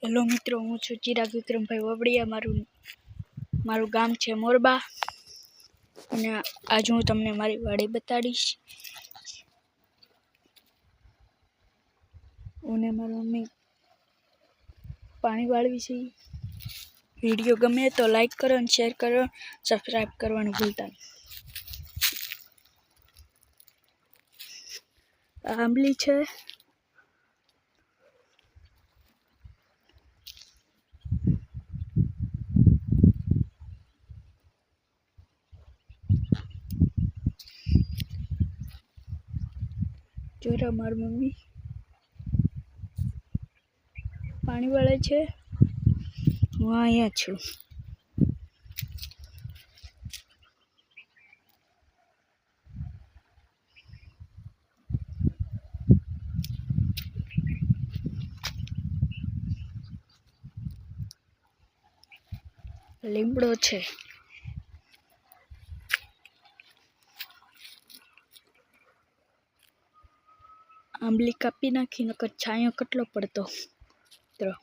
Hello મિત્રો, હું છું ચિરાગ વિક્રમભાઈ વબડિયા। મારું ગામ છે મોરબા અને આજ હું તમને મારી વાડી બતાડીશ। અને મારી મમ્મી પાણી વાળવી છે। વિડીયો ગમે તો લાઈક કરો અને શેર કરો, સબસ્ક્રાઈબ કરવાનું ભૂલતા નહીં। આંબલી છે, જોરા મારી મમ્મી પાણી વાળે છે। હું અહીંયા છું। લીમડો છે, આંબલી કાપી નાખી, નકર છાંયો કેટલો પડતો મિત્રો।